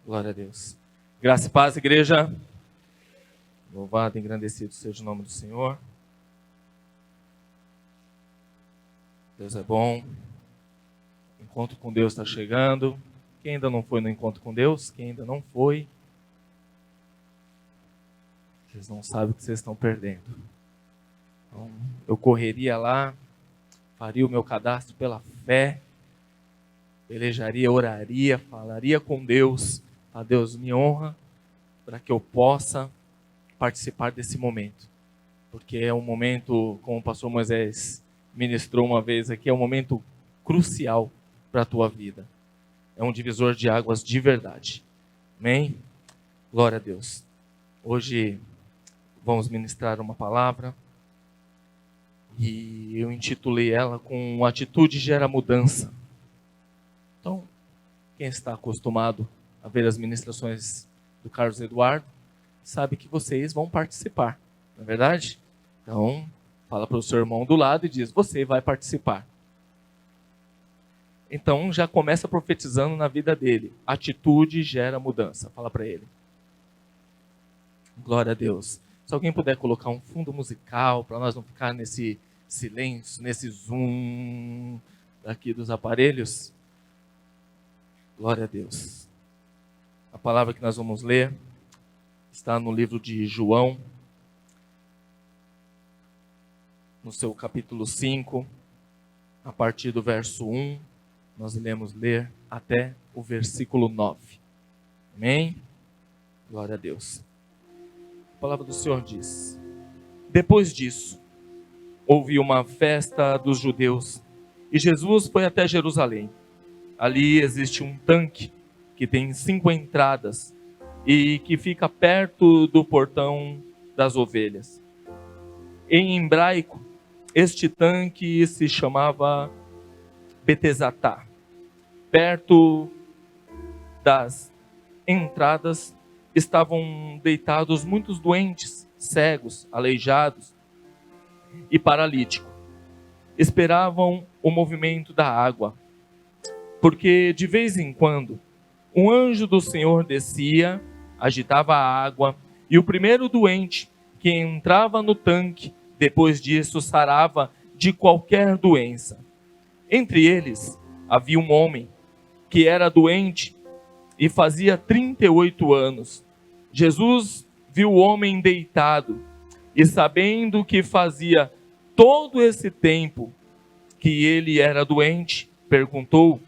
Glória a Deus. Graça e paz, igreja. Louvado e engrandecido seja o nome do Senhor. Deus é bom. O encontro com Deus está chegando. Quem ainda não foi no encontro com Deus, quem ainda não foi, vocês não sabem o que vocês estão perdendo. Então, eu correria lá, faria o meu cadastro pela fé, pelejaria, oraria, falaria com Deus. A Deus me honra para que eu possa participar desse momento. Porque é um momento, como o pastor Moisés ministrou uma vez aqui, é um momento crucial para a tua vida. É um divisor de águas de verdade. Amém? Glória a Deus. Hoje vamos ministrar uma palavra e eu intitulei ela com Atitude Gera Mudança. Então, quem está acostumado a ver as ministrações do Carlos Eduardo, sabe que vocês vão participar, não é verdade? Então, fala para o seu irmão do lado e diz, você vai participar. Então, já começa profetizando na vida dele. Atitude gera mudança. Fala para ele. Glória a Deus. Se alguém puder colocar um fundo musical, para nós não ficar nesse silêncio, nesse zoom daqui dos aparelhos. Glória a Deus. A palavra que nós vamos ler está no livro de João, no seu capítulo 5, a partir do verso 1, nós iremos ler até o versículo 9. Amém? Glória a Deus. A palavra do Senhor diz: Depois disso, houve uma festa dos judeus e Jesus foi até Jerusalém. Ali existe um tanque que tem 5 entradas e que fica perto do portão das ovelhas. Em hebraico, este tanque se chamava Betesatá. Perto das entradas estavam deitados muitos doentes, cegos, aleijados e paralíticos. Esperavam o movimento da água, porque de vez em quando um anjo do Senhor descia, agitava a água, e o primeiro doente que entrava no tanque, depois disso sarava de qualquer doença. Entre eles havia um homem que era doente e fazia 38 anos. Jesus viu o homem deitado e, sabendo que fazia todo esse tempo que ele era doente, perguntou: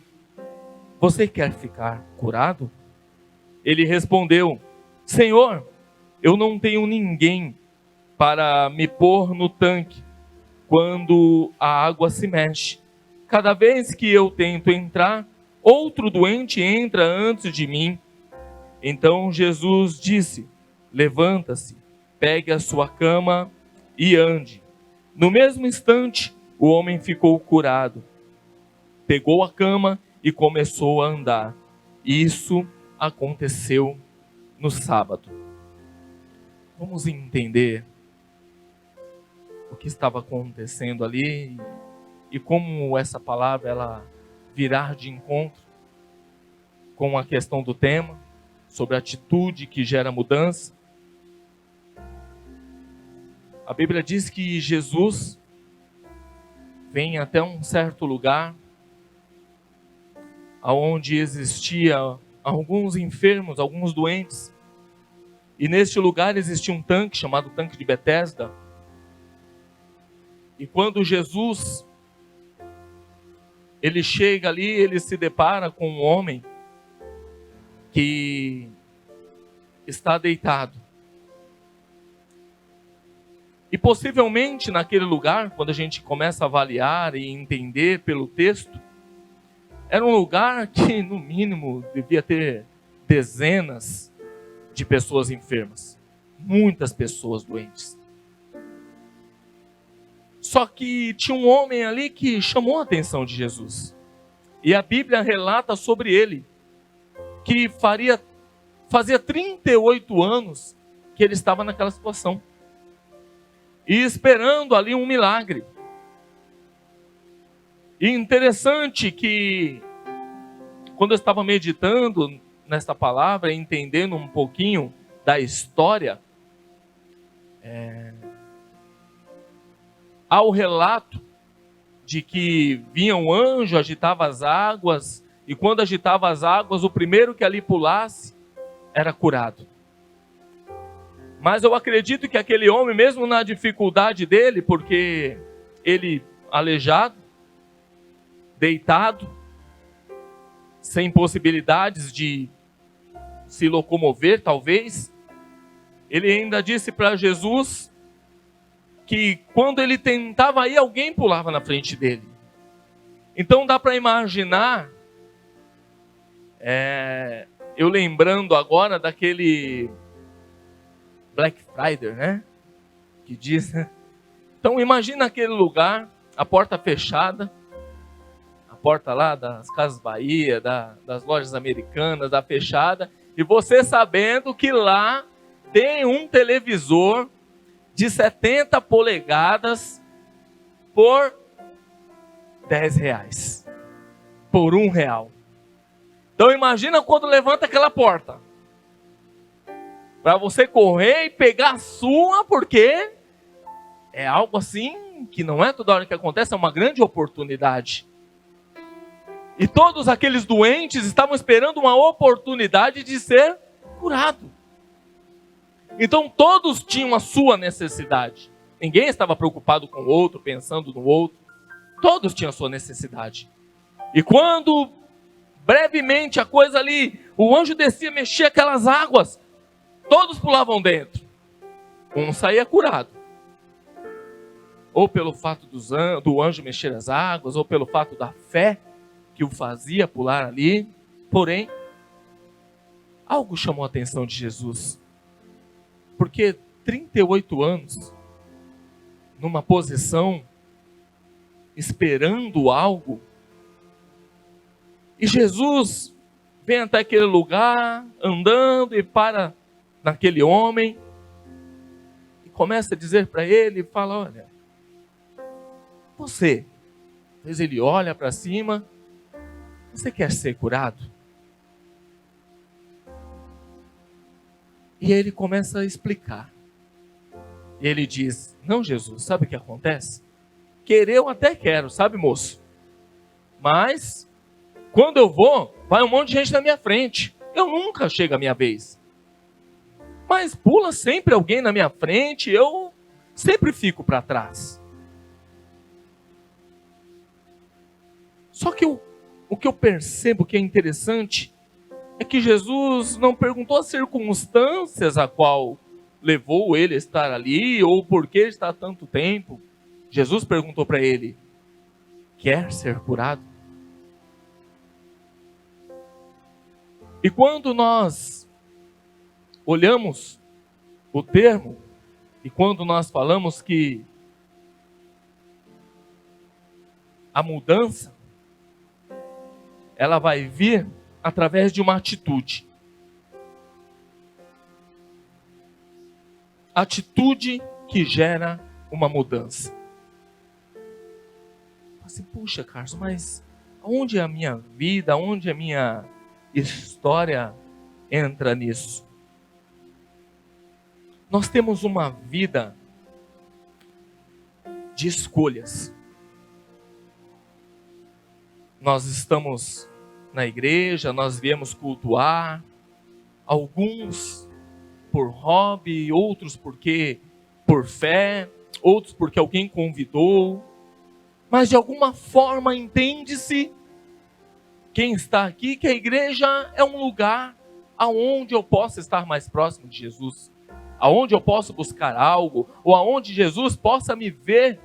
Você quer ficar curado? Ele respondeu: Senhor, eu não tenho ninguém para me pôr no tanque quando a água se mexe. Cada vez que eu tento entrar, outro doente entra antes de mim. Então Jesus disse: Levanta-se, pegue a sua cama e ande. No mesmo instante, o homem ficou curado. Pegou a cama e começou a andar. Isso aconteceu no sábado. Vamos entender o que estava acontecendo ali e como essa palavra ela virá de encontro com a questão do tema, sobre a atitude que gera mudança. A Bíblia diz que Jesus vem até um certo lugar onde existia alguns enfermos, alguns doentes. E neste lugar existia um tanque chamado tanque de Betesda. E quando Jesus ele chega ali, ele se depara com um homem que está deitado. E possivelmente naquele lugar, quando a gente começa a avaliar e entender pelo texto, era um lugar que, no mínimo, devia ter dezenas de pessoas enfermas. Muitas pessoas doentes. Só que tinha um homem ali que chamou a atenção de Jesus. E a Bíblia relata sobre ele, que fazia 38 anos que ele estava naquela situação. E esperando ali um milagre. E interessante que, quando eu estava meditando nesta palavra, entendendo um pouquinho da história, há o relato de que vinha um anjo, agitava as águas, e quando agitava as águas, o primeiro que ali pulasse era curado. Mas eu acredito que aquele homem, mesmo na dificuldade dele, porque ele aleijado, deitado, sem possibilidades de se locomover, talvez, ele ainda disse para Jesus que quando ele tentava ir, alguém pulava na frente dele. Então dá para imaginar, eu lembrando agora daquele Black Friday, né? Que diz, né? Então imagina aquele lugar, a porta fechada, a porta lá das Casas Bahia, das lojas americanas, da fechada, e você sabendo que lá tem um televisor de 70 polegadas por R$10, por R$1. Então imagina quando levanta aquela porta, para você correr e pegar a sua, porque é algo assim que não é toda hora que acontece, é uma grande oportunidade. E todos aqueles doentes estavam esperando uma oportunidade de ser curado. Então todos tinham a sua necessidade. Ninguém estava preocupado com o outro, pensando no outro. Todos tinham a sua necessidade. E quando brevemente a coisa ali, o anjo descia, mexia aquelas águas, todos pulavam dentro. Um saía curado. Ou pelo fato do anjo mexer as águas, ou pelo fato da fé que o fazia pular ali. Porém, algo chamou a atenção de Jesus. Porque 38 anos, numa posição, esperando algo, e Jesus vem até aquele lugar, andando, e para naquele homem, e começa a dizer para ele, fala, olha, você, às vezes ele olha para cima, você quer ser curado? E aí ele começa a explicar. E ele diz, não, Jesus, sabe o que acontece? Querer eu até quero, sabe, moço? Mas, quando eu vou, vai um monte de gente na minha frente. Eu nunca chego a minha vez. Mas pula sempre alguém na minha frente, eu sempre fico para trás. Só que o que eu percebo que é interessante é que Jesus não perguntou as circunstâncias a qual levou ele a estar ali, ou por que está há tanto tempo. Jesus perguntou para ele, quer ser curado? E quando nós olhamos o termo, e quando nós falamos que a mudança, ela vai vir através de uma atitude. Atitude que gera uma mudança. Assim, puxa, Carlos, mas onde a minha vida, onde a minha história entra nisso? Nós temos uma vida de escolhas. Nós estamos na igreja, nós viemos cultuar, alguns por hobby, outros porque por fé, outros porque alguém convidou, mas de alguma forma entende-se, quem está aqui, que a igreja é um lugar aonde eu posso estar mais próximo de Jesus, aonde eu posso buscar algo, ou aonde Jesus possa me ver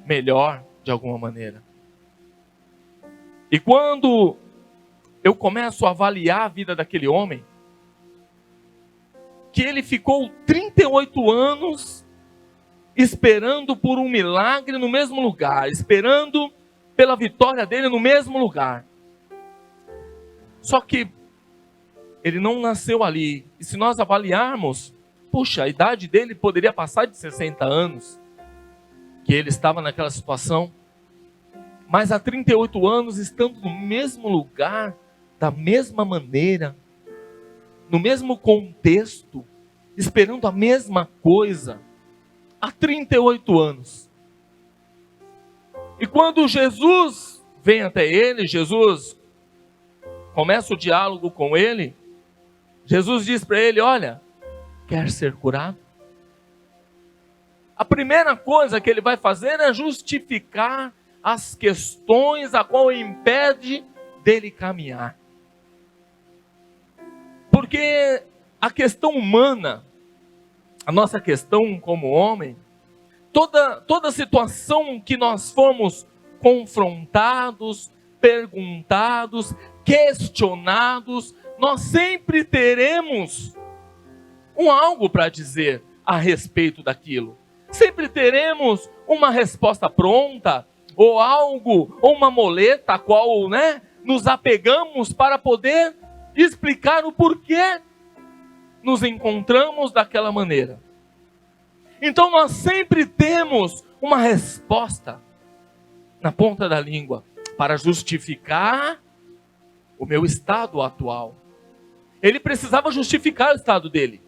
melhor de alguma maneira. E quando eu começo a avaliar a vida daquele homem, que ele ficou 38 anos esperando por um milagre no mesmo lugar, esperando pela vitória dele no mesmo lugar. Só que ele não nasceu ali. E se nós avaliarmos, puxa, a idade dele poderia passar de 60 anos, que ele estava naquela situação. Mas há 38 anos, estando no mesmo lugar, da mesma maneira, no mesmo contexto, esperando a mesma coisa, há 38 anos. E quando Jesus vem até ele, Jesus começa o diálogo com ele, Jesus diz para ele: olha, quer ser curado? A primeira coisa que ele vai fazer é justificar as questões a qual impede dele caminhar. Porque a questão humana, a nossa questão como homem, toda situação que nós fomos confrontados, perguntados, questionados, nós sempre teremos algo para dizer a respeito daquilo. Sempre teremos uma resposta pronta, ou algo, ou uma moleta a qual, nos apegamos para poder explicar o porquê nos encontramos daquela maneira. Então nós sempre temos uma resposta na ponta da língua para justificar o meu estado atual. Ele precisava justificar o estado dele.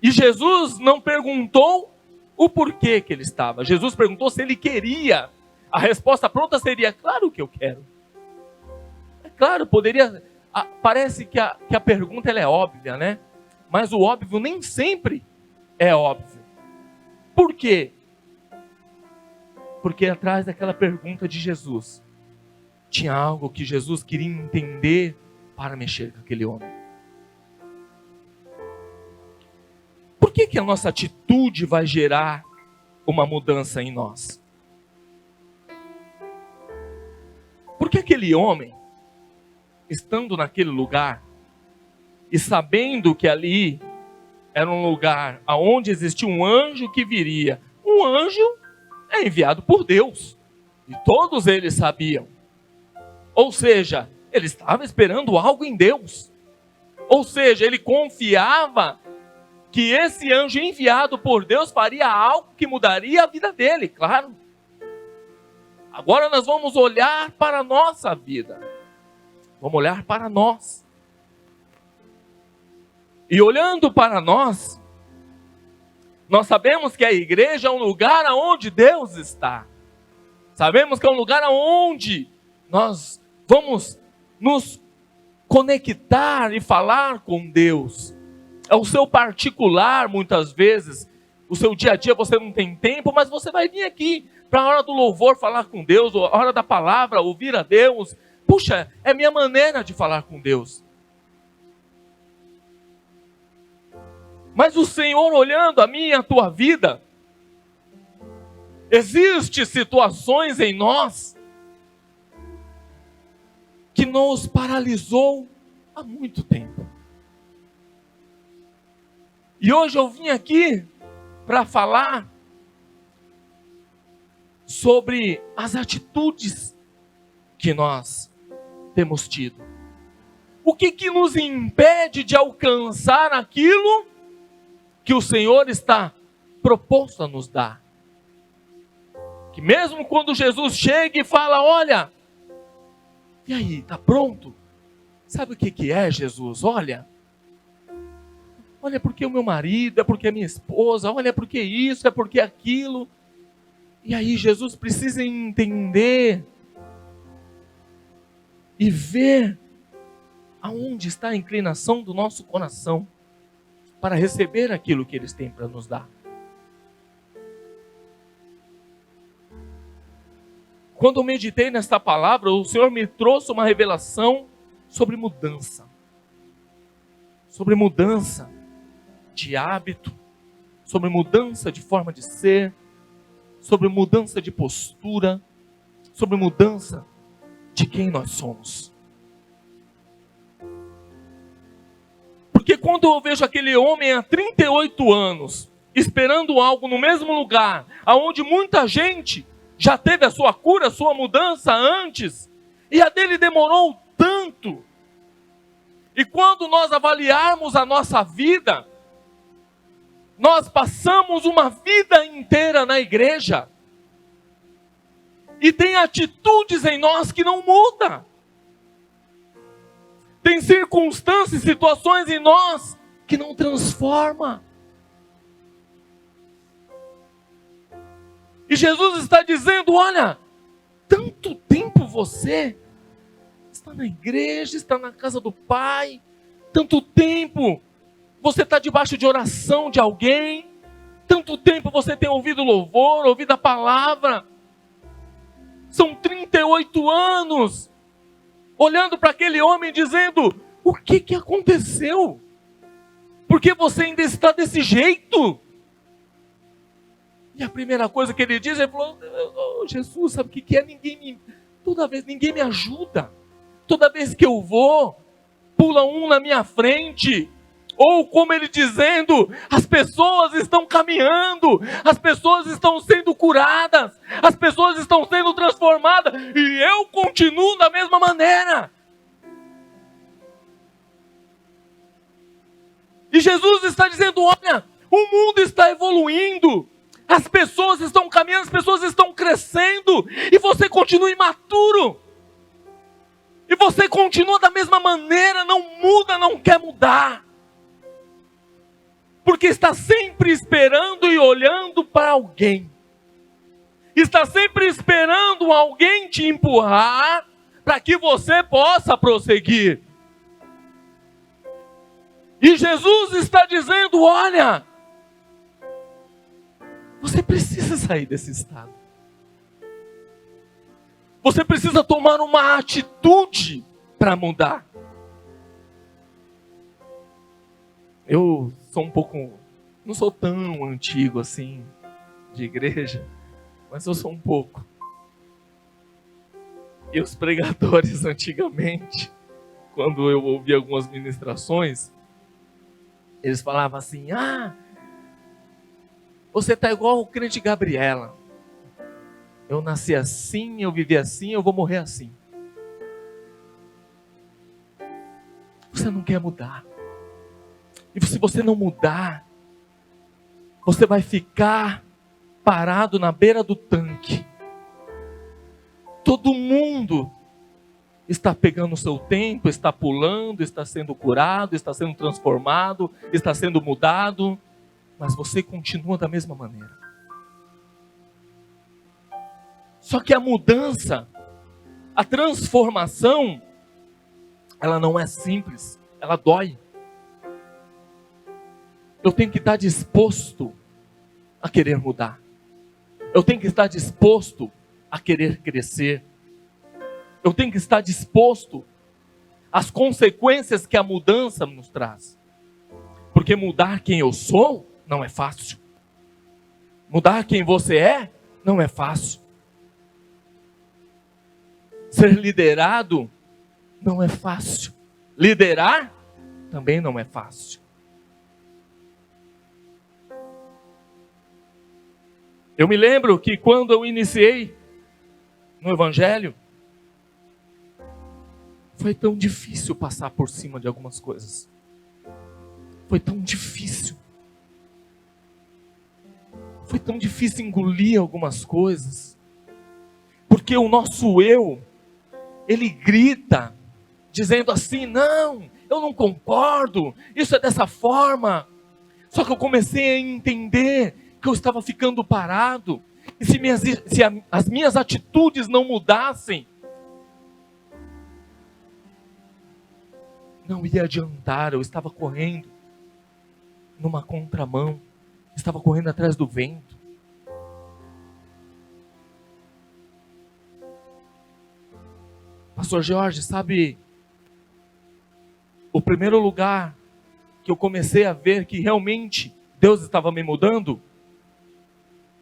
E Jesus não perguntou o porquê que ele estava. Jesus perguntou se ele queria. A resposta pronta seria: claro que eu quero. É claro, poderia... Parece que a pergunta ela é óbvia, né? Mas o óbvio nem sempre é óbvio. Por quê? Porque atrás daquela pergunta de Jesus tinha algo que Jesus queria entender para mexer com aquele homem. Por que a nossa atitude vai gerar uma mudança em nós? Porque aquele homem, estando naquele lugar e sabendo que ali era um lugar onde existia um anjo que viria. Um anjo é enviado por Deus. E todos eles sabiam. Ou seja, ele estava esperando algo em Deus. Ou seja, ele confiava que esse anjo enviado por Deus faria algo que mudaria a vida dele, claro. Agora nós vamos olhar para a nossa vida. Vamos olhar para nós. E olhando para nós, nós sabemos que a igreja é um lugar onde Deus está. Sabemos que é um lugar onde nós vamos nos conectar e falar com Deus. É o seu particular, muitas vezes. O seu dia a dia você não tem tempo, mas você vai vir aqui para a hora do louvor falar com Deus, a hora da palavra, ouvir a Deus. Puxa, é minha maneira de falar com Deus. Mas o Senhor olhando a minha e a tua vida, existem situações em nós que nos paralisou há muito tempo. E hoje eu vim aqui para falar sobre as atitudes que nós temos tido. O que nos impede de alcançar aquilo que o Senhor está proposto a nos dar? Que mesmo quando Jesus chega e fala: olha, e aí, está pronto? Sabe o que é, Jesus? Olha porque o meu marido, é porque a minha esposa, olha porque isso, é porque aquilo. E aí Jesus precisa entender e ver aonde está a inclinação do nosso coração para receber aquilo que eles têm para nos dar. Quando eu meditei nesta palavra, o Senhor me trouxe uma revelação sobre mudança. Sobre mudança de hábito, sobre mudança de forma de ser, sobre mudança de postura, sobre mudança de quem nós somos. Porque quando eu vejo aquele homem há 38 anos, esperando algo no mesmo lugar, aonde muita gente já teve a sua cura, a sua mudança antes, e a dele demorou tanto. E quando nós avaliarmos a nossa vida, nós passamos uma vida inteira na igreja, e tem atitudes em nós que não mudam. circunstâncias, situações em nós que não transforma. E Jesus está dizendo: olha, tanto tempo você está na igreja, está na casa do Pai, tanto tempo você está debaixo de oração de alguém, tanto tempo você tem ouvido louvor, ouvido a palavra. São 38 anos olhando para aquele homem dizendo: o que aconteceu? Por que você ainda está desse jeito? E a primeira coisa que ele diz, ele falou: oh, Jesus, sabe o que é? Toda vez ninguém me ajuda. Toda vez que eu vou, pula um na minha frente. Ou como ele dizendo, as pessoas estão caminhando, as pessoas estão sendo curadas, as pessoas estão sendo transformadas, e eu continuo da mesma maneira. E Jesus está dizendo: olha, o mundo está evoluindo, as pessoas estão caminhando, as pessoas estão crescendo, e você continua imaturo. E você continua da mesma maneira, não muda, não quer mudar. Porque está sempre esperando e olhando para alguém. Está sempre esperando alguém te empurrar para que você possa prosseguir. E Jesus está dizendo: olha, você precisa sair desse estado. Você precisa tomar uma atitude para mudar. Eu sou um pouco, não sou tão antigo assim de igreja, mas eu sou um pouco. E os pregadores antigamente, quando eu ouvia algumas ministrações, eles falavam assim: ah, você está igual o crente Gabriela. Eu nasci assim, eu vivi assim, eu vou morrer assim. Você não quer mudar. E se você não mudar, você vai ficar parado na beira do tanque. Todo mundo está pegando o seu tempo, está pulando, está sendo curado, está sendo transformado, está sendo mudado, mas você continua da mesma maneira. Só que a mudança, a transformação, ela não é simples, ela dói. Eu tenho que estar disposto a querer mudar. Eu tenho que estar disposto a querer crescer. Eu tenho que estar disposto às consequências que a mudança nos traz. Porque mudar quem eu sou não é fácil. Mudar quem você é não é fácil. Ser liderado não é fácil. Liderar também não é fácil. Eu me lembro que quando eu iniciei no Evangelho, foi tão difícil passar por cima de algumas coisas. Foi tão difícil. Foi tão difícil engolir algumas coisas. Porque o nosso eu, ele grita, dizendo assim: não, eu não concordo, isso é dessa forma. Só que eu comecei a entender que eu estava ficando parado. E se as minhas atitudes não mudassem, não ia adiantar. Eu estava correndo numa contramão. Estava correndo atrás do vento. Pastor Jorge, sabe, o primeiro lugar que eu comecei a ver que realmente Deus estava me mudando,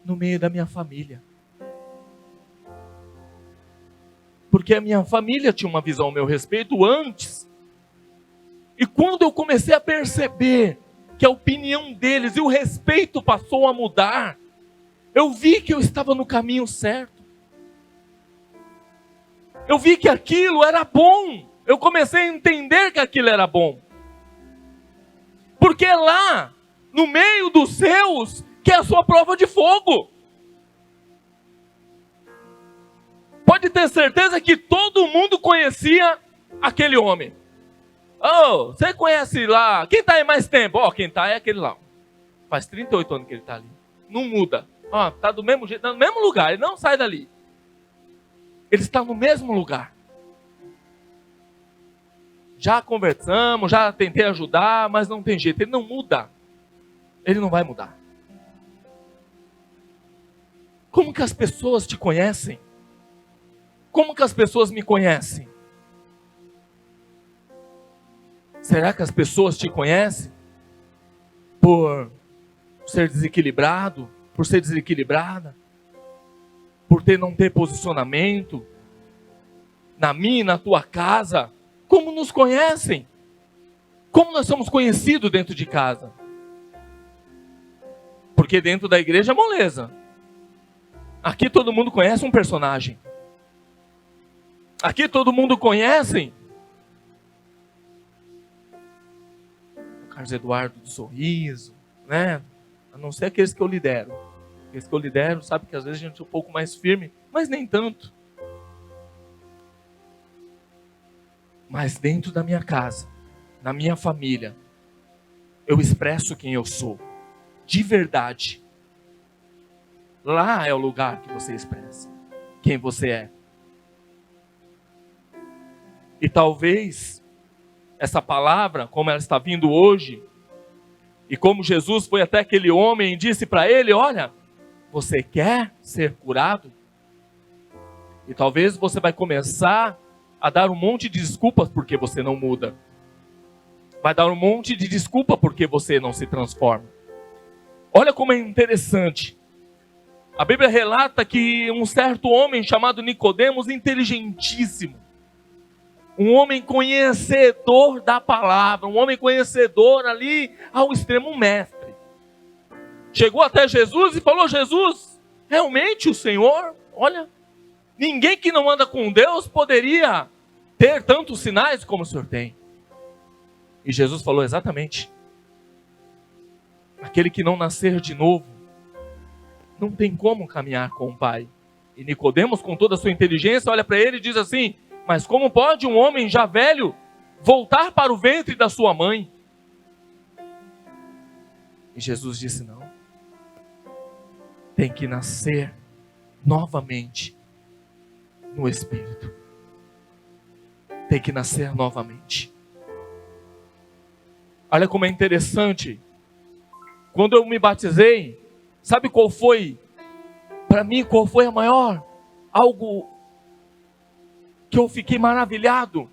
no meio da minha família. Porque a minha família tinha uma visão ao meu respeito antes. E quando eu comecei a perceber que a opinião deles e o respeito passou a mudar, eu vi que eu estava no caminho certo. Eu vi que aquilo era bom. Eu comecei a entender que aquilo era bom. Porque lá, no meio dos seus, que é a sua prova de fogo. Pode ter certeza que todo mundo conhecia aquele homem. Oh, você conhece lá? Quem está aí mais tempo? Ó, quem está é aquele lá. Faz 38 anos que ele está ali. Não muda. Ó, está do mesmo jeito, no mesmo lugar. Ele não sai dali. Ele está no mesmo lugar. Já conversamos, já tentei ajudar, mas não tem jeito. Ele não muda. Ele não vai mudar. Como que as pessoas te conhecem? Como que as pessoas me conhecem? Será que as pessoas te conhecem por ser desequilibrado, por ser desequilibrada, por não ter posicionamento na minha e na tua casa? Como nos conhecem? Como nós somos conhecidos dentro de casa? Porque dentro da igreja é moleza. Aqui todo mundo conhece um personagem. Aqui todo mundo conhece o Carlos Eduardo do Sorriso, né? A não ser aqueles que eu lidero. Aqueles que eu lidero, sabe que às vezes a gente é um pouco mais firme, mas nem tanto. Mas dentro da minha casa, na minha família, eu expresso quem eu sou, de verdade. Lá é o lugar que você expressa quem você é. E talvez essa palavra, como ela está vindo hoje, e como Jesus foi até aquele homem e disse para ele: olha, você quer ser curado? E talvez você vai começar a dar um monte de desculpas porque você não muda. Vai dar um monte de desculpa porque você não se transforma. Olha como é interessante. A Bíblia relata que um certo homem chamado Nicodemos, inteligentíssimo, um homem conhecedor da palavra, um homem conhecedor ali ao extremo, um mestre, chegou até Jesus e falou: Jesus, realmente o Senhor, olha, ninguém que não anda com Deus poderia ter tantos sinais como o Senhor tem. E Jesus falou: exatamente, aquele que não nascer de novo não tem como caminhar com o Pai. E Nicodemos, com toda a sua inteligência, olha para ele e diz assim: mas como pode um homem já velho voltar para o ventre da sua mãe? E Jesus disse: não, tem que nascer novamente no Espírito. Tem que nascer novamente. Olha como é interessante. Quando eu me batizei, sabe qual foi, para mim, qual foi a maior, algo que eu fiquei maravilhado?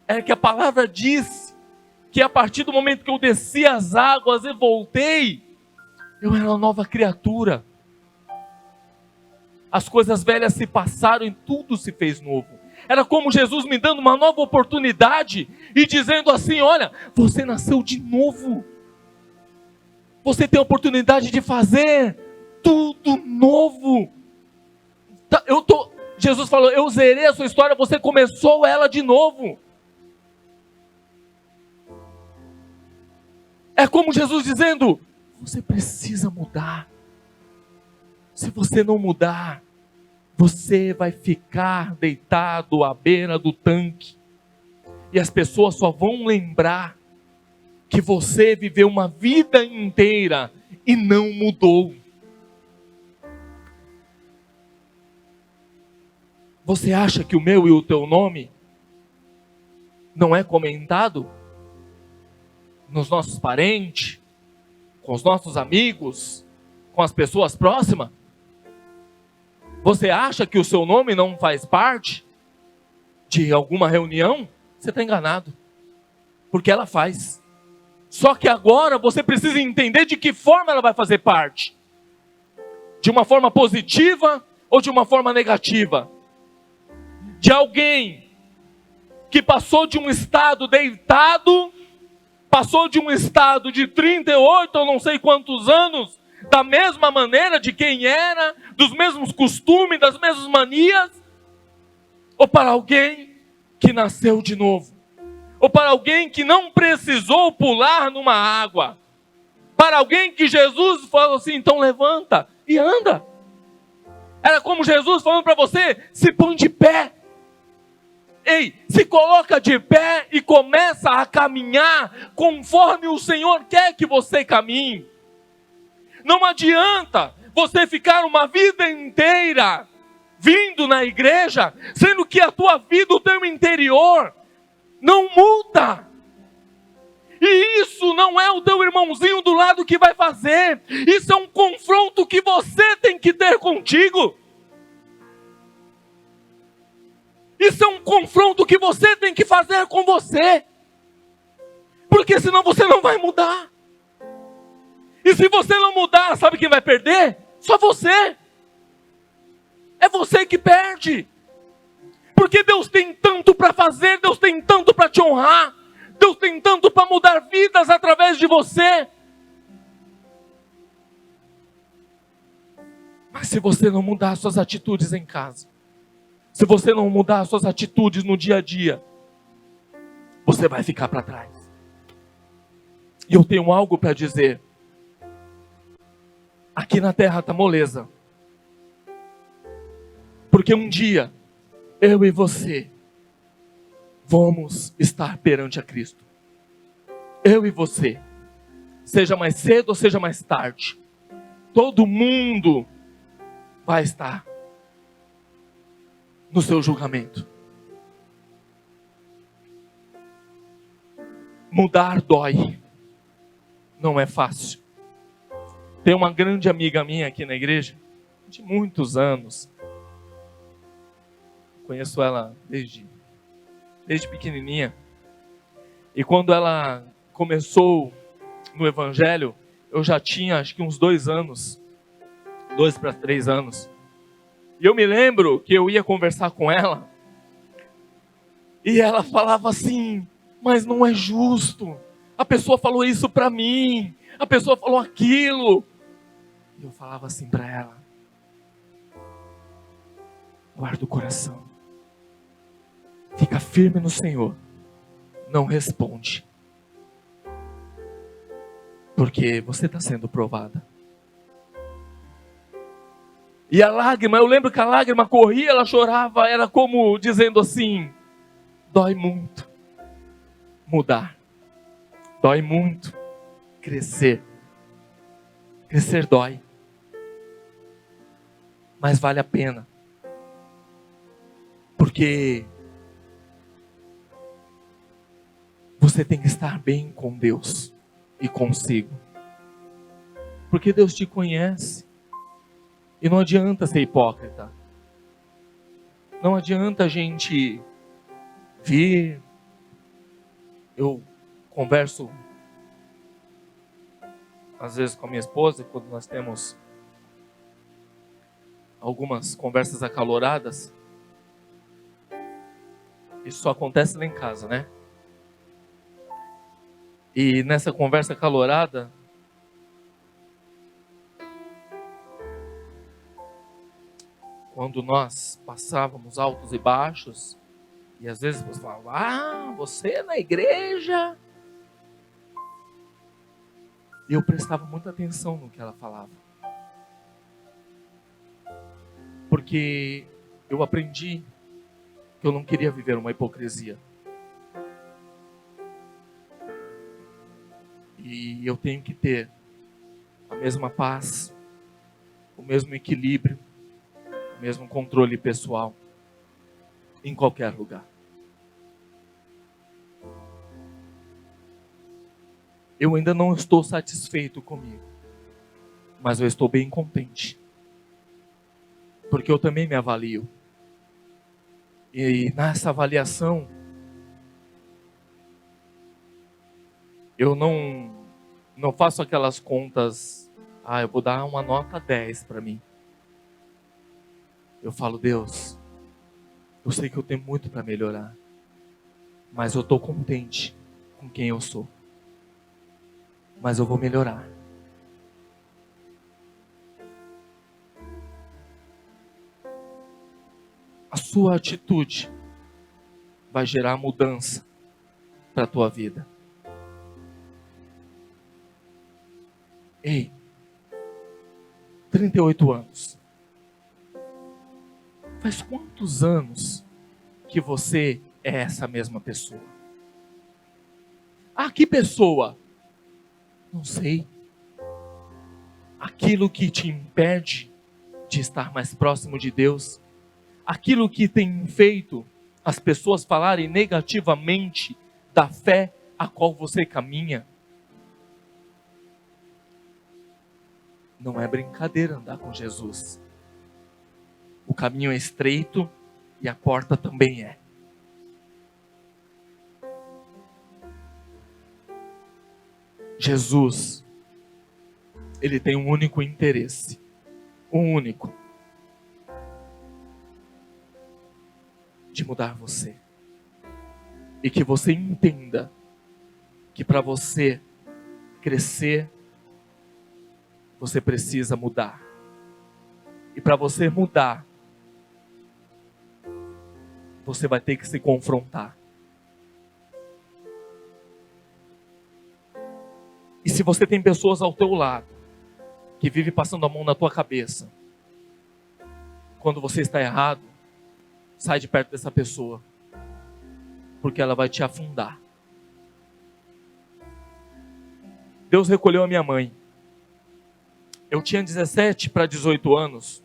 É que a palavra diz que a partir do momento que eu desci as águas e voltei, eu era uma nova criatura. As coisas velhas se passaram e tudo se fez novo. Era como Jesus me dando uma nova oportunidade e dizendo assim: olha, você nasceu de novo. Você tem a oportunidade de fazer tudo novo. Jesus falou: eu zerei a sua história, você começou ela de novo. É como Jesus dizendo: você precisa mudar. Se você não mudar, você vai ficar deitado à beira do tanque. E as pessoas só vão lembrar que você viveu uma vida inteira e não mudou. Você acha que o meu e o teu nome não é comentado nos nossos parentes, com os nossos amigos, com as pessoas próximas? Você acha que o seu nome não faz parte de alguma reunião? Você está enganado, porque ela faz. Só que agora você precisa entender de que forma ela vai fazer parte. De uma forma positiva ou de uma forma negativa. De alguém que passou de um estado deitado, passou de um estado de 38 ou não sei quantos anos, da mesma maneira de quem era, dos mesmos costumes, das mesmas manias, ou para alguém que nasceu de novo, ou para alguém que não precisou pular numa água, para alguém que Jesus falou assim: então levanta e anda. Era como Jesus falando para você: se põe de pé. Ei, se coloca de pé e começa a caminhar conforme o Senhor quer que você caminhe. Não adianta você ficar uma vida inteira vindo na igreja, sendo que a tua vida, o teu interior, não muda. E isso não é o teu irmãozinho do lado que vai fazer. Isso é um confronto que você tem que ter contigo. Isso é um confronto que você tem que fazer com você. Porque senão você não vai mudar. E se você não mudar, sabe quem vai perder? Só você. É você que perde. Porque Deus tem tanto para fazer, Deus tem tanto para te honrar, Deus tem tanto para mudar vidas através de você. Mas se você não mudar suas atitudes em casa, se você não mudar suas atitudes no dia a dia, você vai ficar para trás. E eu tenho algo para dizer. Aqui na terra está moleza. Porque um dia, eu e você, vamos estar perante a Cristo. Eu e você. Seja mais cedo ou seja mais tarde. Todo mundo vai estar no seu julgamento. Mudar dói. Não é fácil. Tem uma grande amiga minha aqui na igreja, de muitos anos. Conheço ela desde pequenininha. E quando ela começou no evangelho, eu já tinha acho que uns 2 anos. 2 para 3 anos. E eu me lembro que eu ia conversar com ela. E ela falava assim, mas não é justo. A pessoa falou isso para mim. A pessoa falou aquilo. E eu falava assim para ela. Guarda o coração. Fica firme no Senhor. Não responde. Porque você está sendo provada. E a lágrima, eu lembro que a lágrima corria, ela chorava, era como dizendo assim, dói muito mudar. Dói muito crescer. Crescer dói. Mas vale a pena. Porque você tem que estar bem com Deus e consigo. Porque Deus te conhece. E não adianta ser hipócrita. Não adianta a gente vir. Eu converso às vezes com a minha esposa, quando nós temos algumas conversas acaloradas. Isso só acontece lá em casa, né? E nessa conversa acalorada, quando nós passávamos altos e baixos, e às vezes você falava, você na igreja. E eu prestava muita atenção no que ela falava. Porque eu aprendi que eu não queria viver uma hipocrisia. E eu tenho que ter a mesma paz, o mesmo equilíbrio, o mesmo controle pessoal em qualquer lugar. Eu ainda não estou satisfeito comigo, mas eu estou bem contente, porque eu também me avalio. E nessa avaliação, eu não faço aquelas contas, eu vou dar uma nota 10 para mim. Eu falo, Deus, eu sei que eu tenho muito para melhorar, mas eu estou contente com quem eu sou. Mas eu vou melhorar. A sua atitude vai gerar mudança para a tua vida. Ei, 38 anos. Faz quantos anos que você é essa mesma pessoa. Ah, que pessoa? Não sei. Aquilo que te impede de estar mais próximo de Deus, aquilo que tem feito as pessoas falarem negativamente da fé a qual você caminha. Não é brincadeira andar com Jesus. O caminho é estreito e a porta também é. Jesus, ele tem um único interesse, um único, de mudar você. E que você entenda que para você crescer, você precisa mudar. E para você mudar, você vai ter que se confrontar. E se você tem pessoas ao teu lado, que vivem passando a mão na tua cabeça, quando você está errado, sai de perto dessa pessoa, porque ela vai te afundar. Deus recolheu a minha mãe. Eu tinha 17 para 18 anos.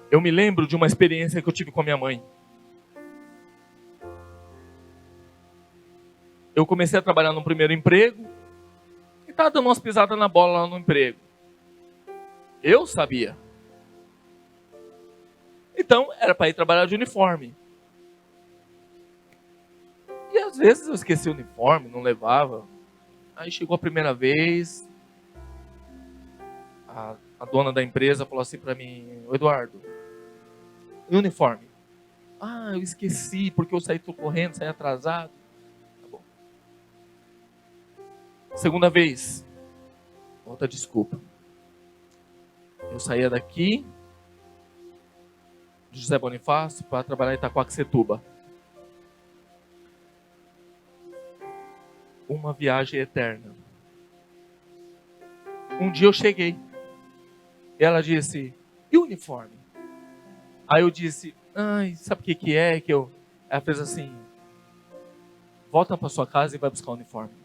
Eu me lembro de uma experiência que eu tive com a minha mãe. Eu comecei a trabalhar no primeiro emprego e estava dando umas pisadas na bola lá no emprego. Eu sabia. Então, era para ir trabalhar de uniforme. E às vezes eu esqueci o uniforme, não levava. Aí chegou a primeira vez, a dona da empresa falou assim para mim: Eduardo, e o uniforme? Ah, eu esqueci, porque eu saí correndo, saí atrasado. Tá bom. Segunda vez, outra desculpa. Eu saía daqui, de José Bonifácio, para trabalhar em Itaquaquecetuba. Uma viagem eterna. Um dia eu cheguei. E ela disse: e o uniforme? Aí eu disse: ai, sabe o que é? Ela fez assim: volta para sua casa e vai buscar o uniforme.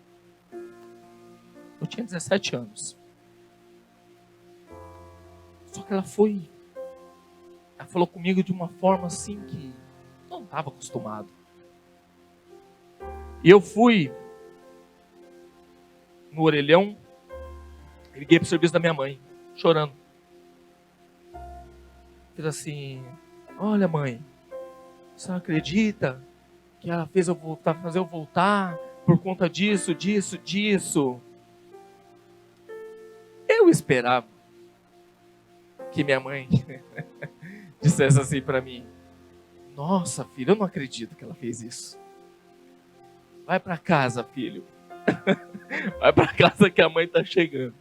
Eu tinha 17 anos. Só que ela falou comigo de uma forma assim que eu não estava acostumado. E eu fui no orelhão, liguei para o serviço da minha mãe, chorando. Fiz assim: olha, mãe, você acredita que ela fez fazer eu voltar por conta disso. Eu esperava que minha mãe dissesse assim para mim: nossa, filho, eu não acredito que ela fez isso. Vai para casa, filho. Vai para casa que a mãe está chegando.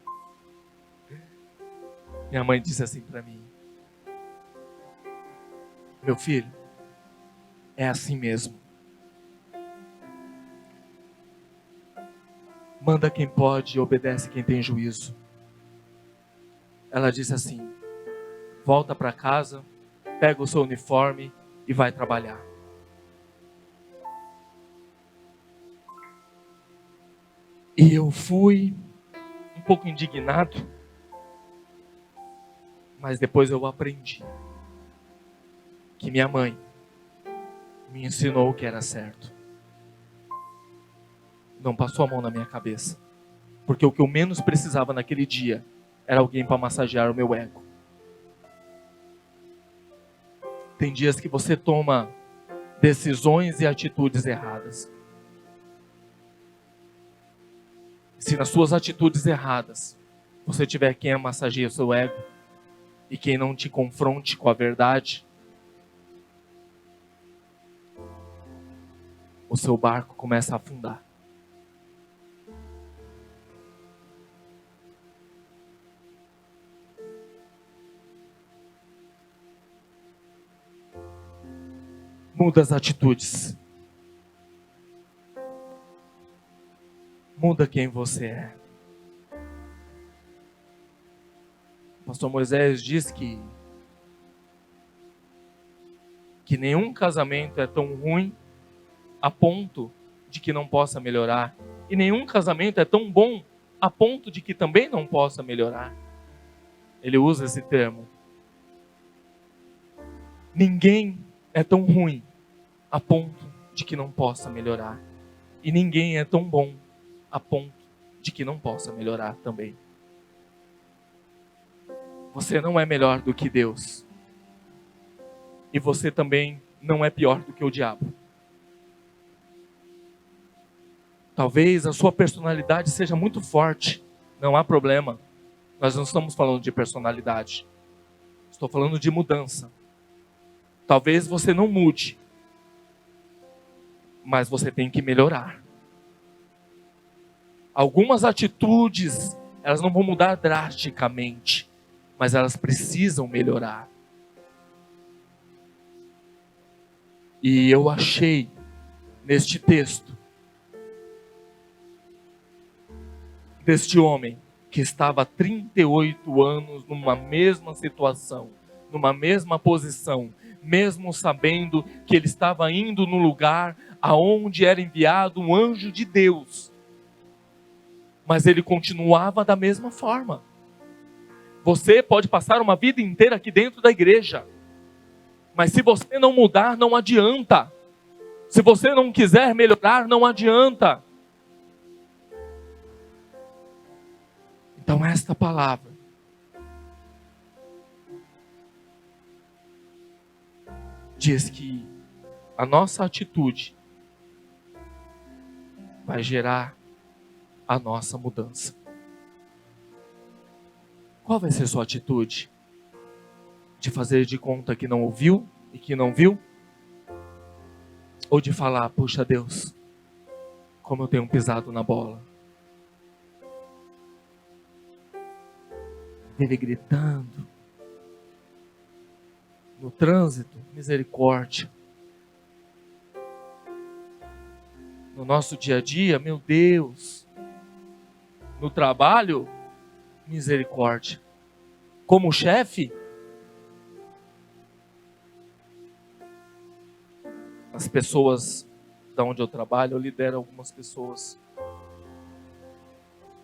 Minha mãe disse assim para mim: meu filho, é assim mesmo. Manda quem pode e obedece quem tem juízo. Ela disse assim: volta para casa, pega o seu uniforme e vai trabalhar. E eu fui um pouco indignado, mas depois eu aprendi que minha mãe me ensinou o que era certo. Não passou a mão na minha cabeça, porque o que eu menos precisava naquele dia era alguém para massagear o meu ego. Tem dias que você toma decisões e atitudes erradas. Se nas suas atitudes erradas você tiver quem massageie o seu ego e quem não te confronte com a verdade, o seu barco começa a afundar. Muda as atitudes. Muda quem você é. O pastor Moisés diz que que nenhum casamento é tão ruim a ponto de que não possa melhorar. E nenhum casamento é tão bom a ponto de que também não possa melhorar. Ele usa esse termo. Ninguém é tão ruim a ponto de que não possa melhorar. E ninguém é tão bom a ponto de que não possa melhorar também. Você não é melhor do que Deus. E você também não é pior do que o diabo. Talvez a sua personalidade seja muito forte. Não há problema. Nós não estamos falando de personalidade. Estou falando de mudança. Talvez você não mude. Mas você tem que melhorar. Algumas atitudes, elas não vão mudar drasticamente. Mas elas precisam melhorar. E eu achei neste texto deste homem que estava há 38 anos numa mesma situação, numa mesma posição, mesmo sabendo que ele estava indo no lugar aonde era enviado um anjo de Deus. Mas ele continuava da mesma forma. Você pode passar uma vida inteira aqui dentro da igreja, mas se você não mudar, não adianta. Se você não quiser melhorar, não adianta. Então esta palavra diz que a nossa atitude vai gerar a nossa mudança. Qual vai ser sua atitude? De fazer de conta que não ouviu e que não viu? Ou de falar, puxa Deus, como eu tenho pisado na bola? Ele gritando. No trânsito, misericórdia. No nosso dia a dia, meu Deus. No trabalho, misericórdia. Como chefe, as pessoas da onde eu trabalho, eu lidero algumas pessoas.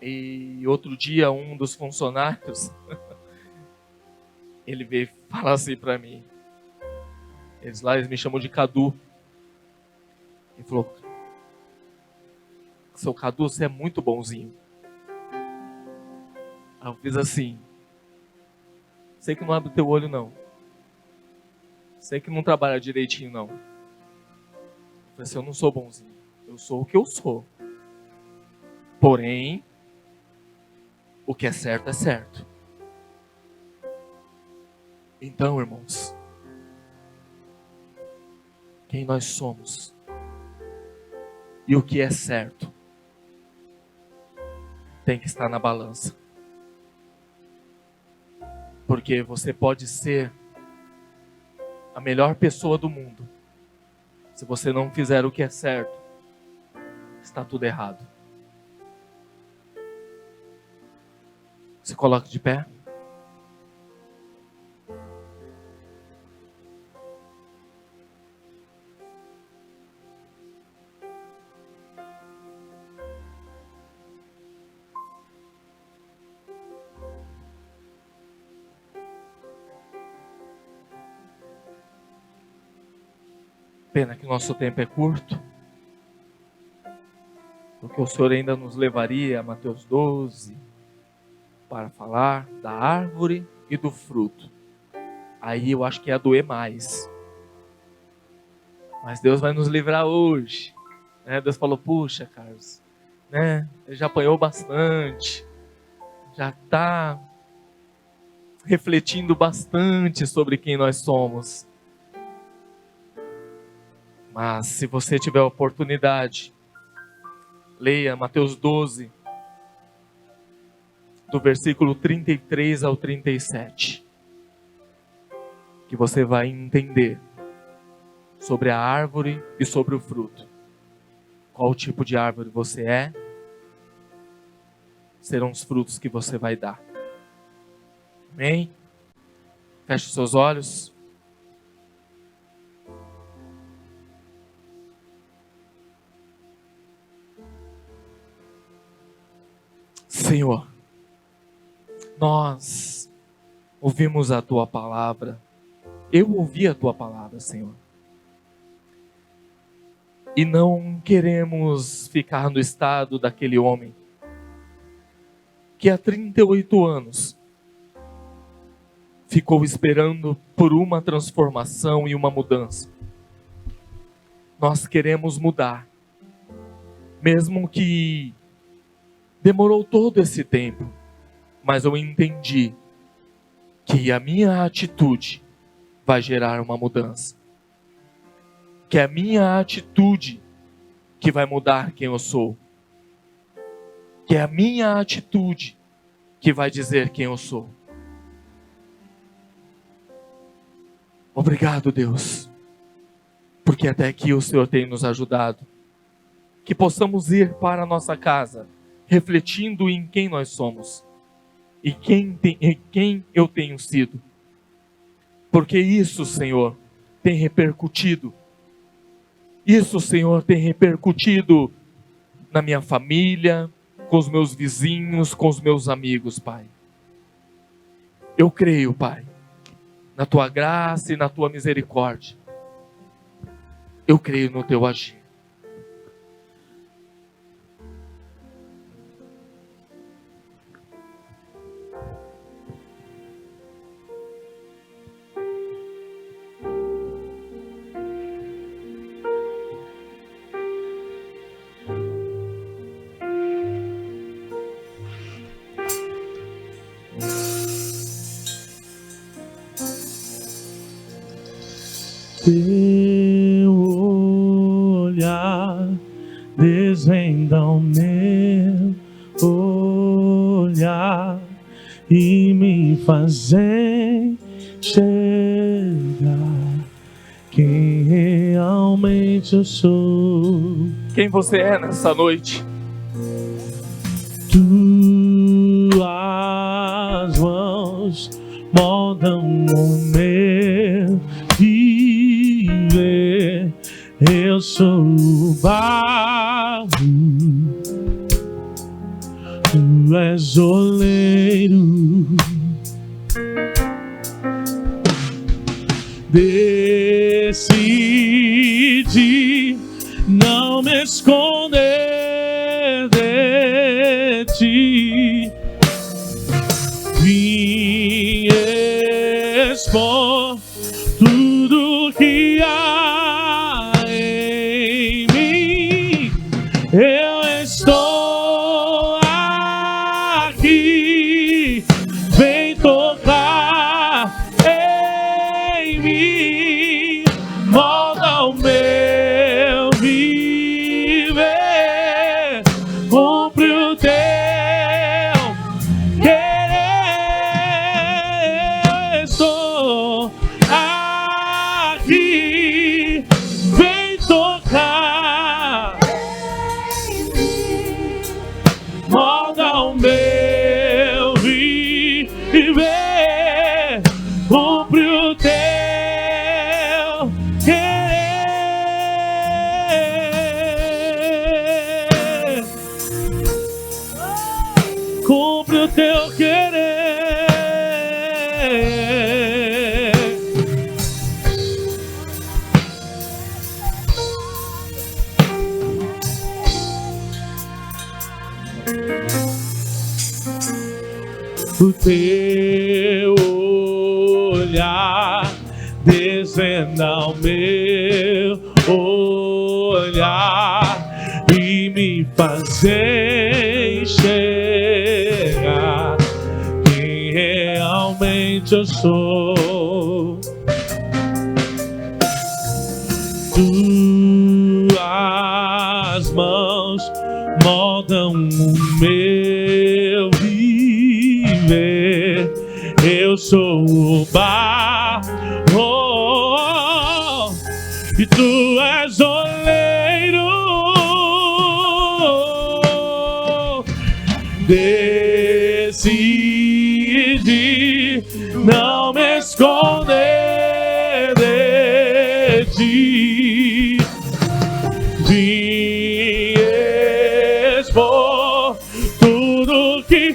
E outro dia, um dos funcionários, ele veio falar assim para mim. Eles me chamam de Cadu. Ele falou, seu Cadu, você é muito bonzinho. Aí eu fiz assim, sei que não abre teu olho não. Sei que não trabalha direitinho não. Eu falei assim, eu não sou bonzinho. Eu sou o que eu sou. Porém, o que é certo é certo. Então, irmãos, quem nós somos e o que é certo tem que estar na balança. Porque você pode ser a melhor pessoa do mundo. Se você não fizer o que é certo, está tudo errado. Se coloque de pé. Pena que nosso tempo é curto, porque o Senhor ainda nos levaria a Mateus 12 para falar da árvore e do fruto. Aí eu acho que ia doer mais. Mas Deus vai nos livrar hoje. Deus falou, puxa, Carlos, ele já apanhou bastante, já está refletindo bastante sobre quem nós somos. Mas se você tiver a oportunidade, leia Mateus 12, do versículo 33 ao 37, que você vai entender sobre a árvore e sobre o fruto. Qual tipo de árvore você é, serão os frutos que você vai dar. Amém? Feche os seus olhos. Senhor, nós ouvimos a Tua palavra. Eu ouvi a Tua palavra, Senhor. E não queremos ficar no estado daquele homem que há 38 anos ficou esperando por uma transformação e uma mudança. Nós queremos mudar, mesmo que demorou todo esse tempo, mas eu entendi que a minha atitude vai gerar uma mudança. Que é a minha atitude que vai mudar quem eu sou. Que é a minha atitude que vai dizer quem eu sou. Obrigado, Deus, porque até aqui o Senhor tem nos ajudado. Que possamos ir para a nossa casa, refletindo em quem nós somos e quem eu tenho sido. Porque isso, Senhor, tem repercutido. Isso, Senhor, tem repercutido na minha família, com os meus vizinhos, com os meus amigos, Pai. Eu creio, Pai, na Tua graça e na Tua misericórdia. Eu creio no Teu agir. Teu olhar desvenda o meu olhar e me faz enxergar quem realmente eu sou. Quem você é nessa noite? Tuas mãos moldam o meu viver. Eu sou o barro, Tu és o oleiro. Decidi não me esconder de Ti. Vim expor tudo que há em mim. Eu estou aqui, vem tocar em mim, molda o meu viver, cumpre o Teu querer. Eu estou aqui, vem tocar, molda o meu viver, cumpre o Teu querer, cumpre o Teu querer. O Teu olhar desvenda o meu olhar e me faz enxergar quem realmente eu sou. Tuas mãos moldam o meu viver. Eu sou o barro e Tu és o oleiro. Decidi não me esconder de Ti. Vim expor tudo que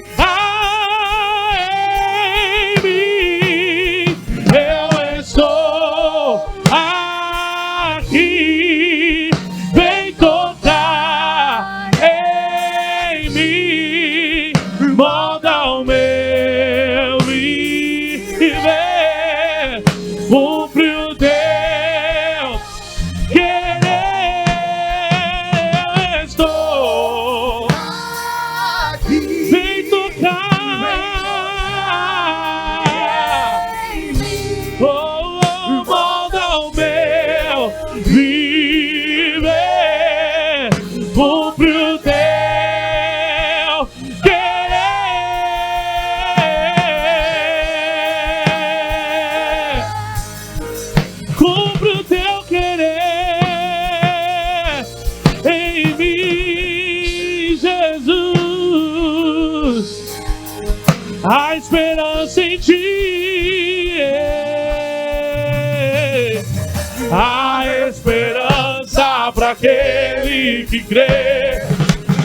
cumpre o teu querer. Cumpre o teu querer em mim, Jesus. A esperança em ti, a esperança para aquele que crê,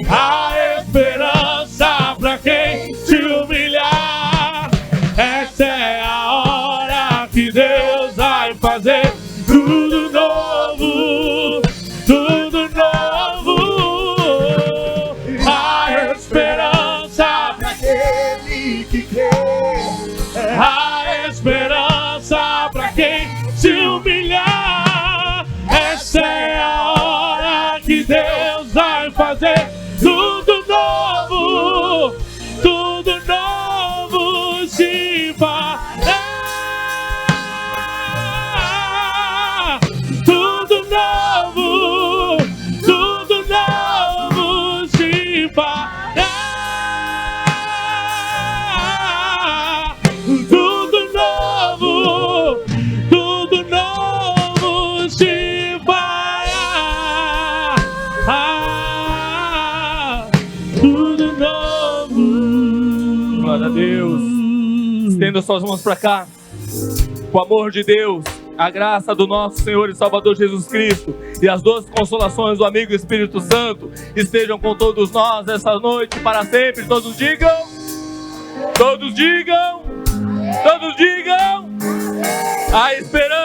a esperança para quem se humilhar. Essa é a hora que Deus vai fazer tudo novo, tudo novo. A esperança para aquele que crê, a esperança para quem se humilhar. Essa é a hora que Deus vai fazer tudo novo, tudo novo se fará. Tudo novo, tudo novo se fará. Tudo novo, tudo novo se fará. Tudo novo. Glória a Deus. Estenda suas mãos para cá. O amor de Deus, a graça do nosso Senhor e Salvador Jesus Cristo e as doces consolações do amigo Espírito Santo estejam com todos nós essa noite para sempre. Todos digam, todos digam, todos digam, a esperança